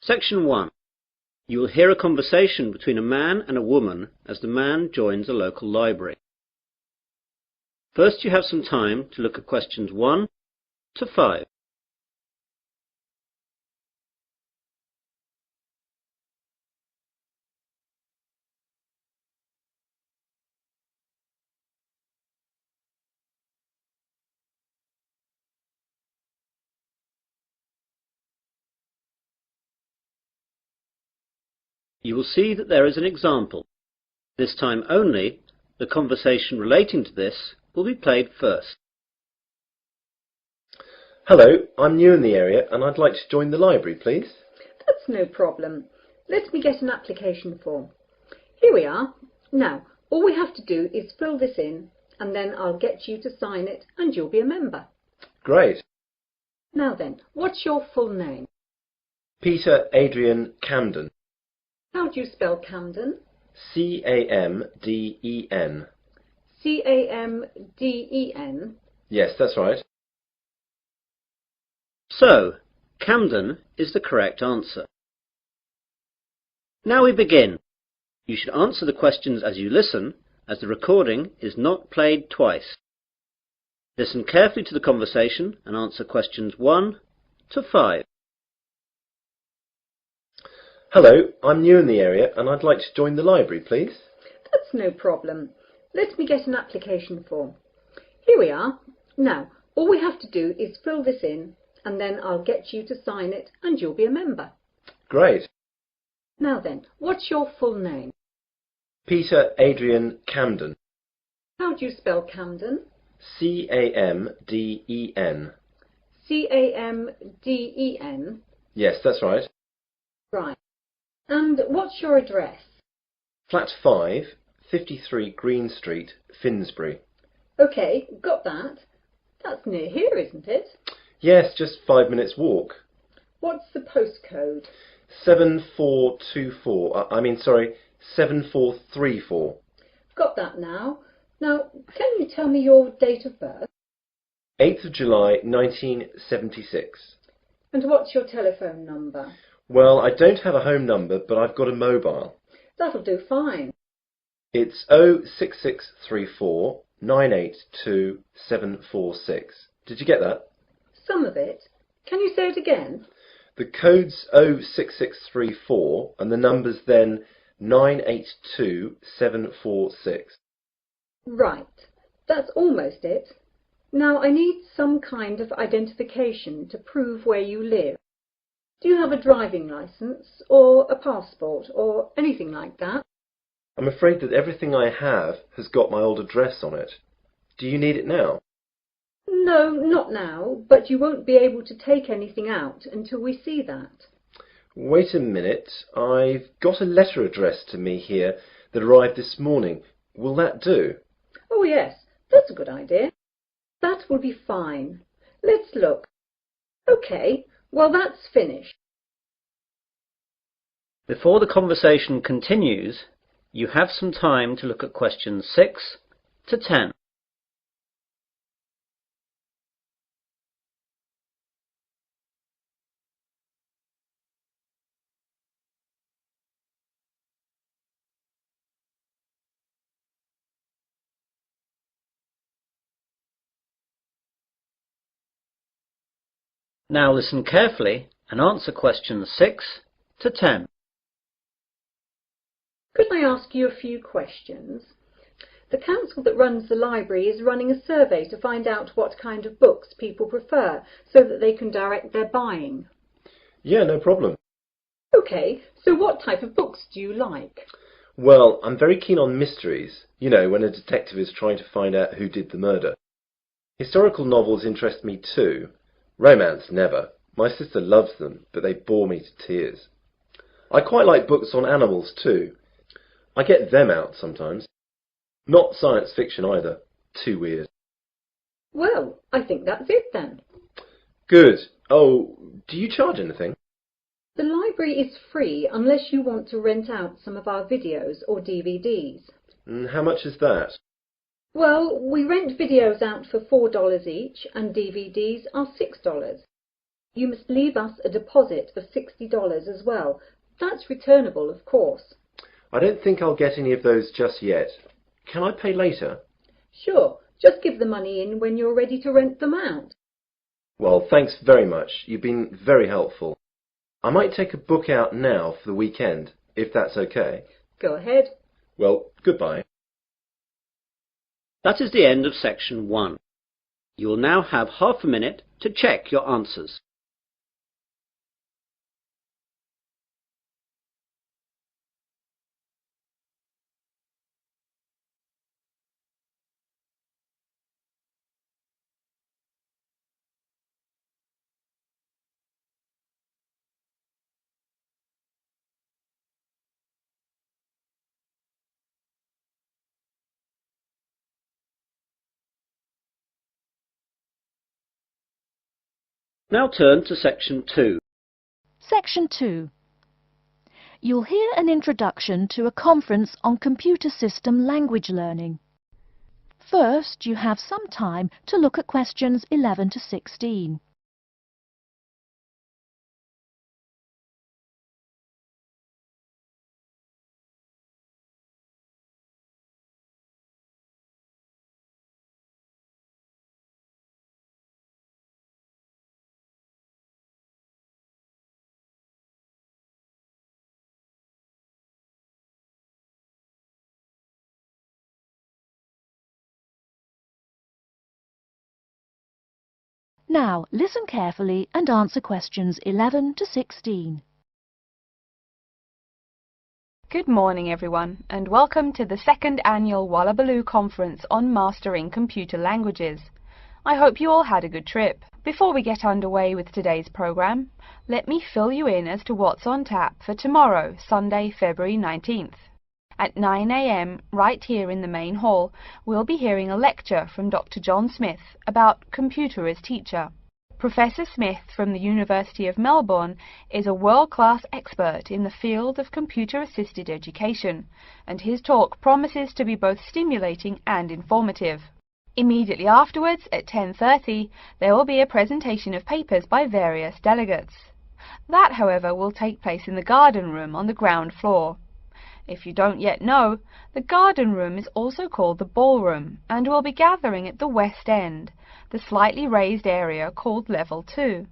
Section 1. You will hear a conversation between a man and a woman as the man joins a local library. First, you have some time to look at questions 1 to 5. You will see that there is an example. This time only, the conversation relating to this will be played first. Hello, I'm new in the area and I'd like to join the library, please. That's no problem. Let me get an application form. Here we are. Now, all we have to do is fill this in and then I'll get you to sign it and you'll be a member. Great. Now then, what's your full name? Peter Adrian Camden. How do you spell Camden? C-A-M-D-E-N. C-A-M-D-E-N? Yes, that's right. So, Camden is the correct answer. Now we begin. You should answer the questions as you listen, as the recording is not played twice. Listen carefully to the conversation and answer questions 1 to 5. Hello, I'm new in the area and I'd like to join the library, please. That's no problem. Let me get an application form. Here we are. Now, all we have to do is fill this in and then I'll get you to sign it and you'll be a member. Great. Now then, what's your full name? Peter Adrian Camden. How do you spell Camden? C-A-M-D-E-N. C-A-M-D-E-N? Yes, that's right. Right. And what's your address? Flat 5, 53 Green Street, Finsbury. OK, got that. That's near here, isn't it? Yes, just 5 minutes walk. What's the postcode? 7424. 7434. Got that now. Now, can you tell me your date of birth? 8th of July 1976. And what's your telephone number? Well, I don't have a home number, but I've got a mobile. That'll do fine. It's 06634 982 746. Did you get that? Some of it. Can you say it again? The code's 06634 and the number's then 982 746. Right. That's almost it. Now I need some kind of identification to prove where you live. Do you have a driving licence or a passport or anything like that? I'm afraid that everything I have has got my old address on it. Do you need it now? No, not now, but you won't be able to take anything out until we see that. Wait a minute. I've got a letter addressed to me here that arrived this morning. Will that do? Oh yes, that's a good idea. That will be fine. Let's look. OK, well that's finished. Before the conversation continues, you have some time to look at questions 6 to 10. Now listen carefully and answer questions 6 to 10. Could I ask you a few questions? The council that runs the library is running a survey to find out what kind of books people prefer so that they can direct their buying. Yeah, no problem. OK, so what type of books do you like? Well, I'm very keen on mysteries. You know, when a detective is trying to find out who did the murder. Historical novels interest me too. Romance, never. My sister loves them, but they bore me to tears. I quite like books on animals too. I get them out sometimes. Not science fiction either. Too weird. Well, I think that's it then. Good. Oh, do you charge anything? The library is free unless you want to rent out some of our videos or DVDs. How much is that? Well, we rent videos out for $4 each and DVDs are $6. You must leave us a deposit of $60 as well. That's returnable, of course. I don't think I'll get any of those just yet. Can I pay later? Sure, just give the money in when you're ready to rent them out. Well, thanks very much. You've been very helpful. I might take a book out now for the weekend, if that's okay. Go ahead. Well, goodbye. That is the end of section 1. You will now have half a minute to check your answers. Now turn to section 2. Section 2. You'll hear an introduction to a conference on computer system language learning. First, you have some time to look at questions 11 to 16. Now, listen carefully and answer questions 11 to 16. Good morning everyone, and welcome to the second annual Wallabaloo Conference on Mastering Computer Languages. I hope you all had a good trip. Before we get underway with today's program, let me fill you in as to what's on tap for tomorrow, Sunday, February 19th. At 9 a.m, right here in the main hall, we'll be hearing a lecture from Dr. John Smith about Computer as Teacher. Professor Smith from the University of Melbourne is a world-class expert in the field of computer-assisted education, and his talk promises to be both stimulating and informative. Immediately afterwards, at 10:30, there will be a presentation of papers by various delegates. That, however, will take place in the garden room on the ground floor. If you don't yet know, the garden room is also called the ballroom, and will be gathering at the west end, the slightly raised area called Level 2.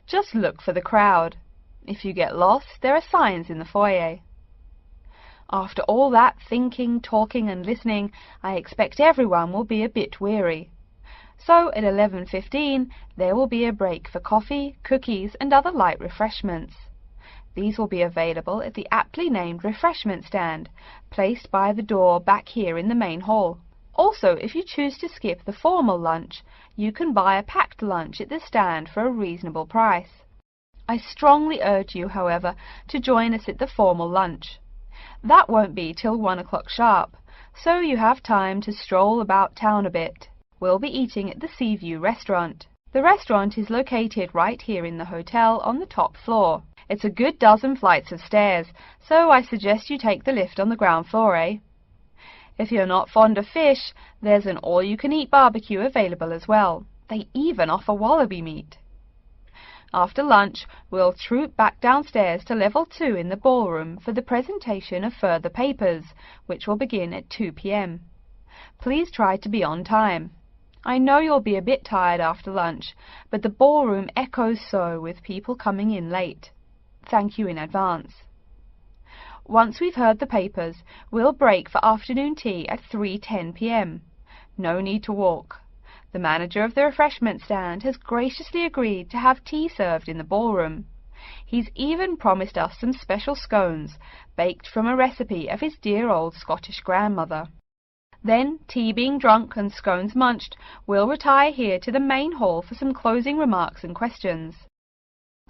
Just look for the crowd. If you get lost, there are signs in the foyer. After all that thinking, talking and listening, I expect everyone will be a bit weary. So at 11:15, there will be a break for coffee, cookies and other light refreshments. These will be available at the aptly named refreshment stand, placed by the door back here in the main hall. Also, if you choose to skip the formal lunch, you can buy a packed lunch at the stand for a reasonable price. I strongly urge you, however, to join us at the formal lunch. That won't be till 1 o'clock sharp, so you have time to stroll about town a bit. We'll be eating at the Seaview restaurant. The restaurant is located right here in the hotel on the top floor. It's a good dozen flights of stairs, so I suggest you take the lift on the ground floor, eh? If you're not fond of fish, there's an all-you-can-eat barbecue available as well. They even offer wallaby meat. After lunch, we'll troop back downstairs to Level 2 in the ballroom for the presentation of further papers, which will begin at 2 p.m. Please try to be on time. I know you'll be a bit tired after lunch, but the ballroom echoes so with people coming in late. Thank you in advance. Once we've heard the papers, we'll break for afternoon tea at 3:10 p.m. No need to walk. The manager of the refreshment stand has graciously agreed to have tea served in the ballroom. He's even promised us some special scones, baked from a recipe of his dear old Scottish grandmother. Then, tea being drunk and scones munched, we'll retire here to the main hall for some closing remarks and questions.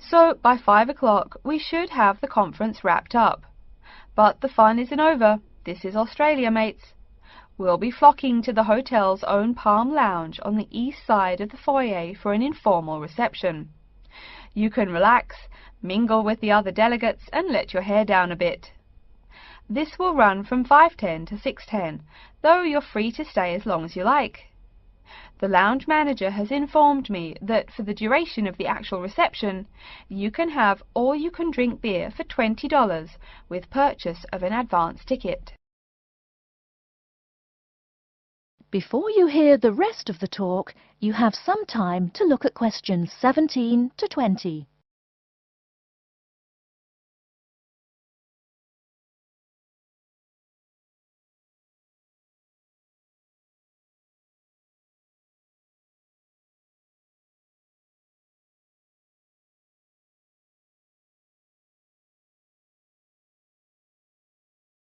So, by 5 o'clock, we should have the conference wrapped up. But the fun isn't over. This is Australia, mates. We'll be flocking to the hotel's own Palm Lounge on the east side of the foyer for an informal reception. You can relax, mingle with the other delegates, and let your hair down a bit. This will run from 5:10 to 6:10, though you're free to stay as long as you like. The lounge manager has informed me that for the duration of the actual reception, you can have all-you-can-drink beer for $20 with purchase of an advance ticket. Before you hear the rest of the talk, you have some time to look at questions 17 to 20.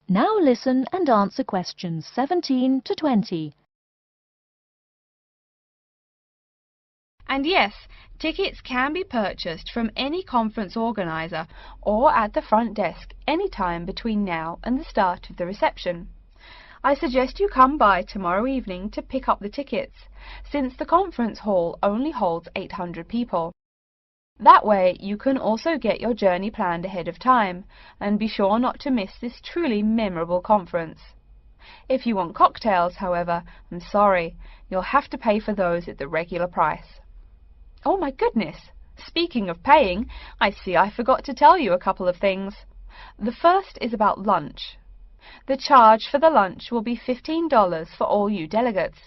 Now listen and answer questions 17 to 20. And yes, tickets can be purchased from any conference organizer or at the front desk any time between now and the start of the reception. I suggest you come by tomorrow evening to pick up the tickets, since the conference hall only holds 800 people. That way you can also get your journey planned ahead of time and be sure not to miss this truly memorable conference. If you want cocktails, however, I'm sorry, you'll have to pay for those at the regular price. Oh my goodness! Speaking of paying, I see I forgot to tell you a couple of things. The first is about lunch. The charge for the lunch will be $15 for all you delegates.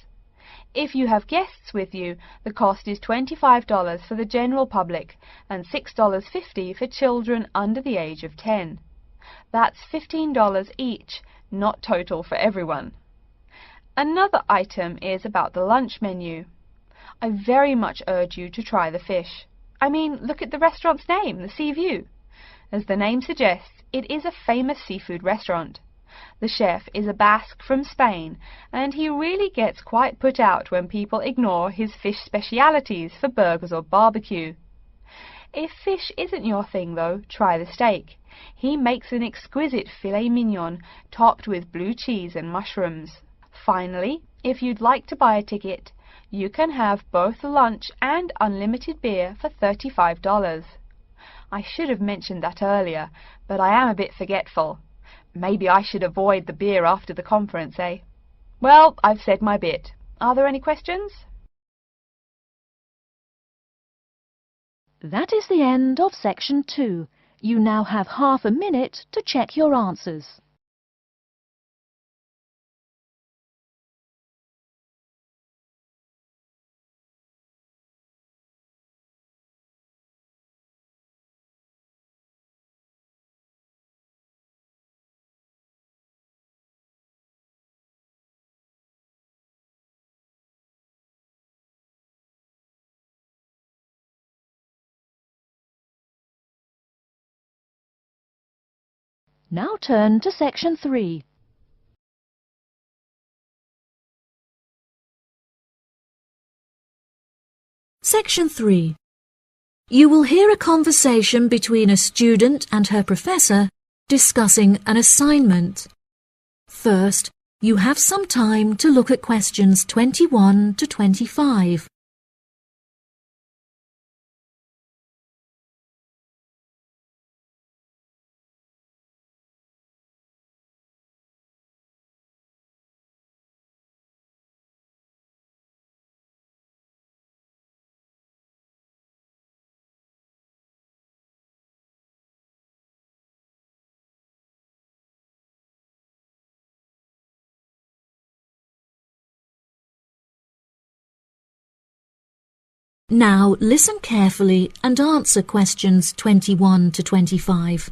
If you have guests with you, the cost is $25 for the general public and $6.50 for children under the age of 10. That's $15 each, not total for everyone. Another item is about the lunch menu. I very much urge you to try the fish. I mean, look at the restaurant's name, the Sea View. As the name suggests, it is a famous seafood restaurant. The chef is a Basque from Spain, and he really gets quite put out when people ignore his fish specialities for burgers or barbecue. If fish isn't your thing, though, try the steak. He makes an exquisite filet mignon topped with blue cheese and mushrooms. Finally, if you'd like to buy a ticket, you can have both lunch and unlimited beer for $35. I should have mentioned that earlier, but I am a bit forgetful. Maybe I should avoid the beer after the conference, eh? Well, I've said my bit. Are there any questions? That is the end of section 2. You now have half a minute to check your answers. Now turn to section 3. Section 3. You will hear a conversation between a student and her professor discussing an assignment. First, you have some time to look at questions 21 to 25. Now listen carefully and answer questions 21 to 25.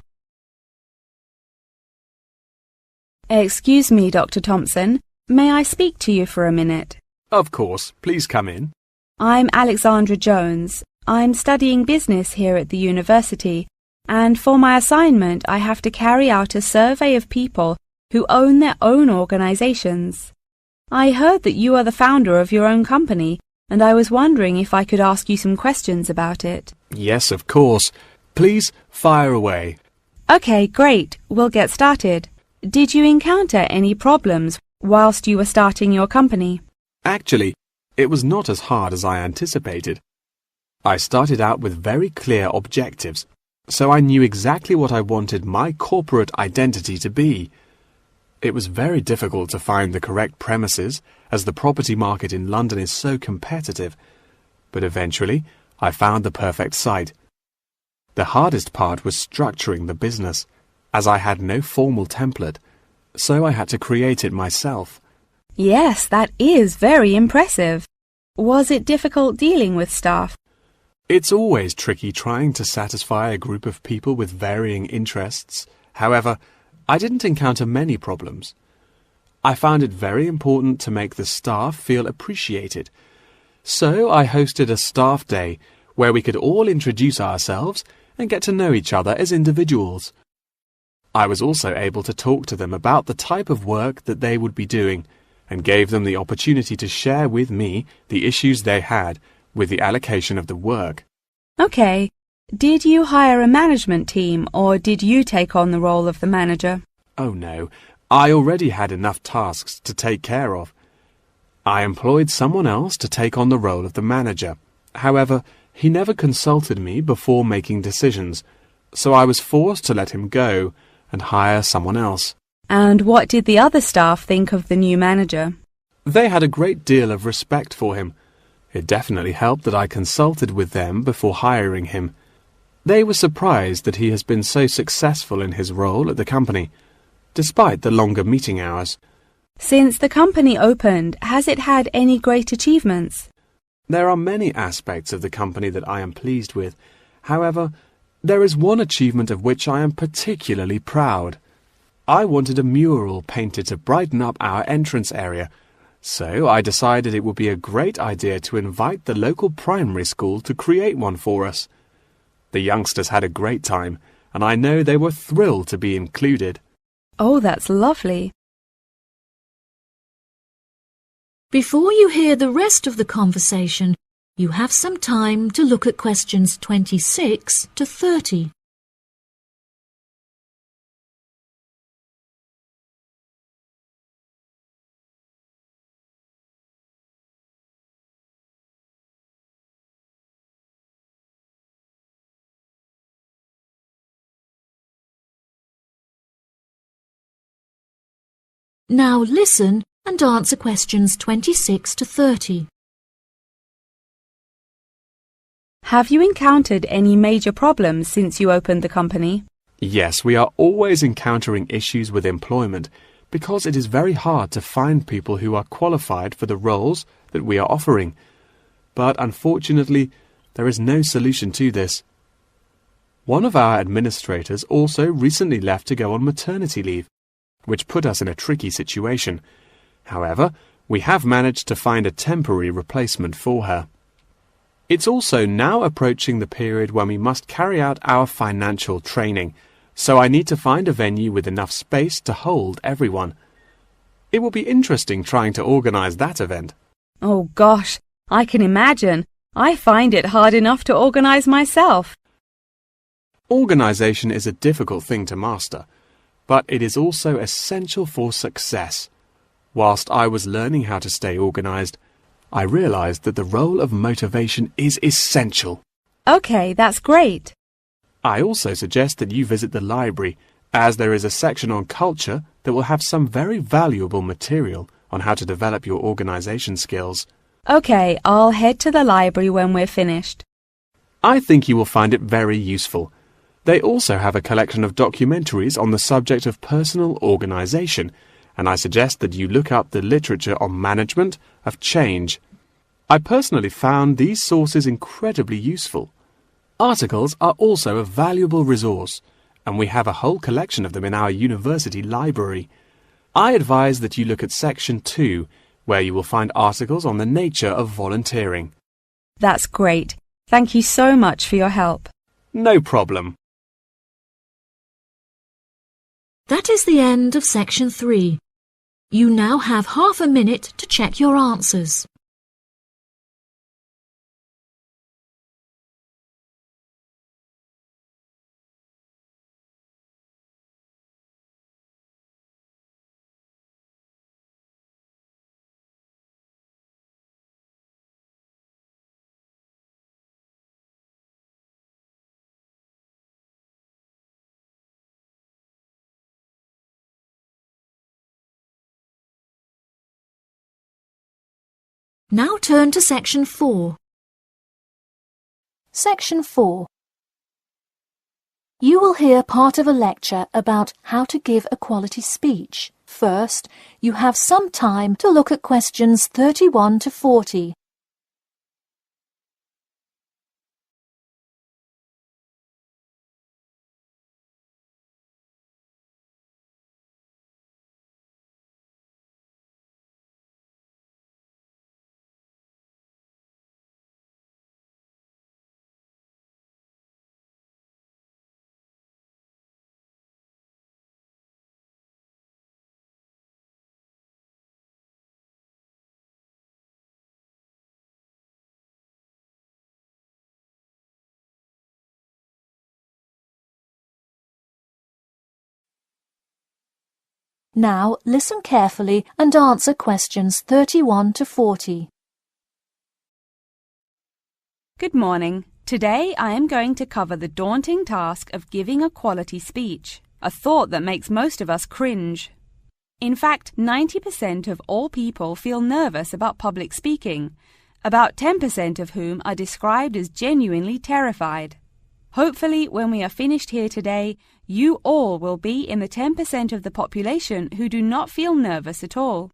Excuse me, Dr. Thompson. May I speak to you for a minute? Of course. Please come in. I'm Alexandra Jones. I'm studying business here at the university, and for my assignment I have to carry out a survey of people who own their own organizations. I heard that you are the founder of your own company, and I was wondering if I could ask you some questions about it. Yes, of course. Please fire away. Okay, great. We'll get started. Did you encounter any problems whilst you were starting your company? Actually, it was not as hard as I anticipated. I started out with very clear objectives, so I knew exactly what I wanted my corporate identity to be. It was very difficult to find the correct premises, as the property market in London is so competitive, but eventually I found the perfect site. The hardest part was structuring the business, as I had no formal template, so I had to create it myself. Yes, that is very impressive. Was it difficult dealing with staff? It's always tricky trying to satisfy a group of people with varying interests. However, I didn't encounter many problems. I found it very important to make the staff feel appreciated. So I hosted a staff day where we could all introduce ourselves and get to know each other as individuals. I was also able to talk to them about the type of work that they would be doing and gave them the opportunity to share with me the issues they had with the allocation of the work. Okay. Did you hire a management team or did you take on the role of the manager? Oh no, I already had enough tasks to take care of. I employed someone else to take on the role of the manager. However, he never consulted me before making decisions, so I was forced to let him go and hire someone else. And what did the other staff think of the new manager? They had a great deal of respect for him. It definitely helped that I consulted with them before hiring him. They were surprised that he has been so successful in his role at the company, despite the longer meeting hours. Since the company opened, has it had any great achievements? There are many aspects of the company that I am pleased with. However, there is one achievement of which I am particularly proud. I wanted a mural painted to brighten up our entrance area, so I decided it would be a great idea to invite the local primary school to create one for us. The youngsters had a great time, and I know they were thrilled to be included. Oh, that's lovely. Before you hear the rest of the conversation, you have some time to look at questions 26 to 30. Now listen and answer questions 26 to 30. Have you encountered any major problems since you opened the company? Yes, we are always encountering issues with employment because it is very hard to find people who are qualified for the roles that we are offering. But unfortunately, there is no solution to this. One of our administrators also recently left to go on maternity leave, which put us in a tricky situation. However, we have managed to find a temporary replacement for her. It's also now approaching the period when we must carry out our financial training, so I need to find a venue with enough space to hold everyone. It will be interesting trying to organize that event. Oh gosh, I can imagine. I find it hard enough to organize myself. Organization is a difficult thing to master, but it is also essential for success. Whilst I was learning how to stay organized, I realized that the role of motivation is essential. Okay, that's great. I also suggest that you visit the library, as there is a section on culture that will have some very valuable material on how to develop your organization skills. Okay, I'll head to the library when we're finished. I think you will find it very useful. They also have a collection of documentaries on the subject of personal organization, and I suggest that you look up the literature on management of change. I personally found these sources incredibly useful. Articles are also a valuable resource, and we have a whole collection of them in our university library. I advise that you look at section 2, where you will find articles on the nature of volunteering. That's great. Thank you so much for your help. No problem. That is the end of section 3. You now have half a minute to check your answers. Now turn to Section 4. Section 4. You will hear part of a lecture about how to give a quality speech. First, you have some time to look at questions 31 to 40. Now listen carefully and answer questions 31 to 40. Good morning. Today I am going to cover the daunting task of giving a quality speech, a thought that makes most of us cringe. In fact, 90% of all people feel nervous about public speaking, about 10% of whom are described as genuinely terrified. Hopefully, when we are finished here today, you all will be in the 10% of the population who do not feel nervous at all.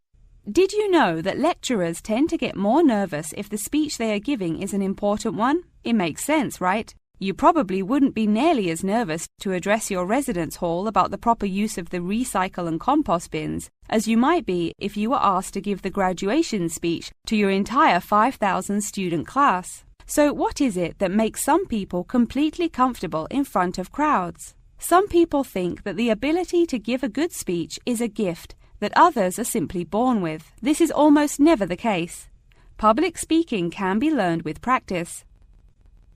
Did you know that lecturers tend to get more nervous if the speech they are giving is an important one? It makes sense, right? You probably wouldn't be nearly as nervous to address your residence hall about the proper use of the recycle and compost bins as you might be if you were asked to give the graduation speech to your entire 5,000 student class. So what is it that makes some people completely comfortable in front of crowds? Some people think that the ability to give a good speech is a gift that others are simply born with. This is almost never the case. Public speaking can be learned with practice.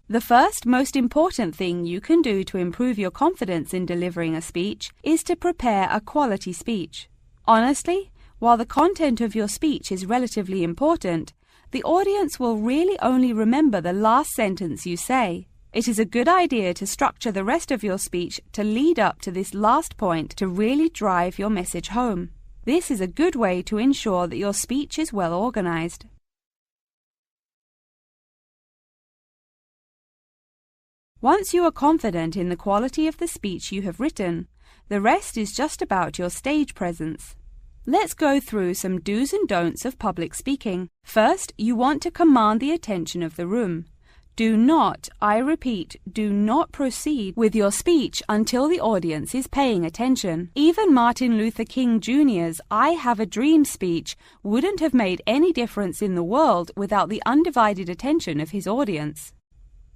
The first most important thing you can do to improve your confidence in delivering a speech is to prepare a quality speech. Honestly, while the content of your speech is relatively important, the audience will really only remember the last sentence you say. It is a good idea to structure the rest of your speech to lead up to this last point to really drive your message home. This is a good way to ensure that your speech is well organized. Once you are confident in the quality of the speech you have written, the rest is just about your stage presence. Let's go through some do's and don'ts of public speaking. First, you want to command the attention of the room. Do not, I repeat, do not proceed with your speech until the audience is paying attention. Even Martin Luther King Jr.'s I Have a Dream speech wouldn't have made any difference in the world without the undivided attention of his audience.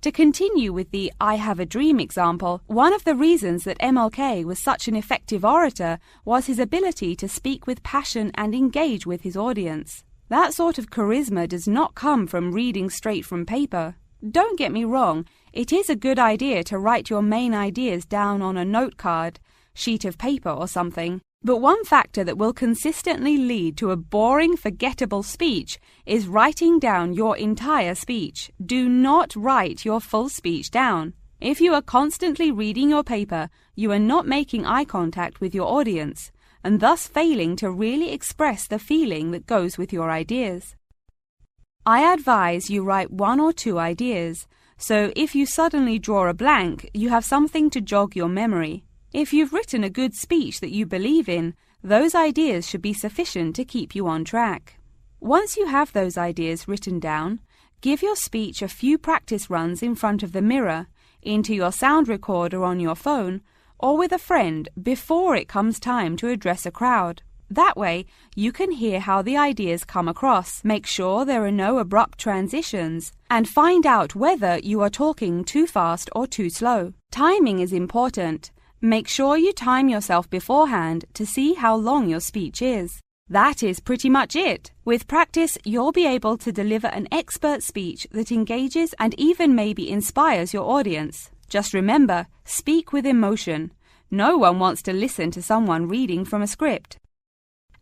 To continue with the I Have a Dream example, one of the reasons that MLK was such an effective orator was his ability to speak with passion and engage with his audience. That sort of charisma does not come from reading straight from paper. Don't get me wrong, it is a good idea to write your main ideas down on a note card, sheet of paper or something. But one factor that will consistently lead to a boring, forgettable speech is writing down your entire speech. Do not write your full speech down. If you are constantly reading your paper, you are not making eye contact with your audience, and thus failing to really express the feeling that goes with your ideas. I advise you write 1 or 2 ideas, so if you suddenly draw a blank, you have something to jog your memory. If you've written a good speech that you believe in, those ideas should be sufficient to keep you on track. Once you have those ideas written down, give your speech a few practice runs in front of the mirror, into your sound recorder on your phone, or with a friend before it comes time to address a crowd. That way, you can hear how the ideas come across, make sure there are no abrupt transitions, and find out whether you are talking too fast or too slow. Timing is important. Make sure you time yourself beforehand to see how long your speech is. That is pretty much it. With practice, you'll be able to deliver an expert speech that engages and even maybe inspires your audience. Just remember, speak with emotion. No one wants to listen to someone reading from a script.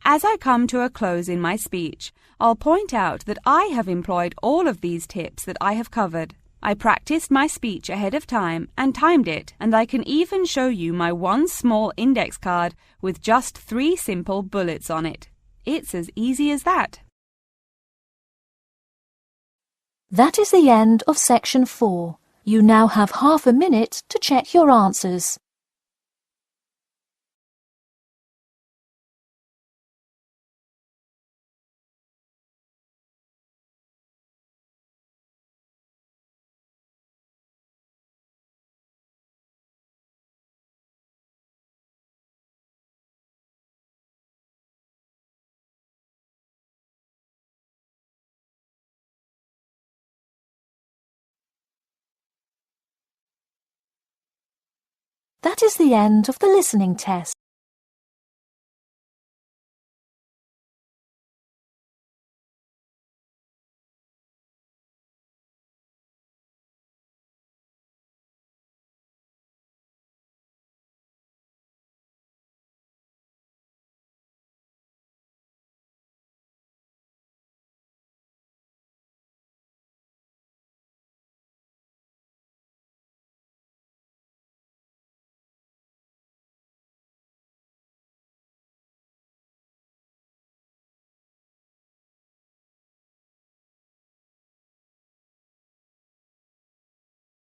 As I come to a close in my speech, I'll point out that I have employed all of these tips that I have covered. I practiced my speech ahead of time and timed it, and I can even show you my one small index card with just 3 simple bullets on it. It's as easy as that. That is the end of section 4. You now have half a minute to check your answers. That is the end of the listening test.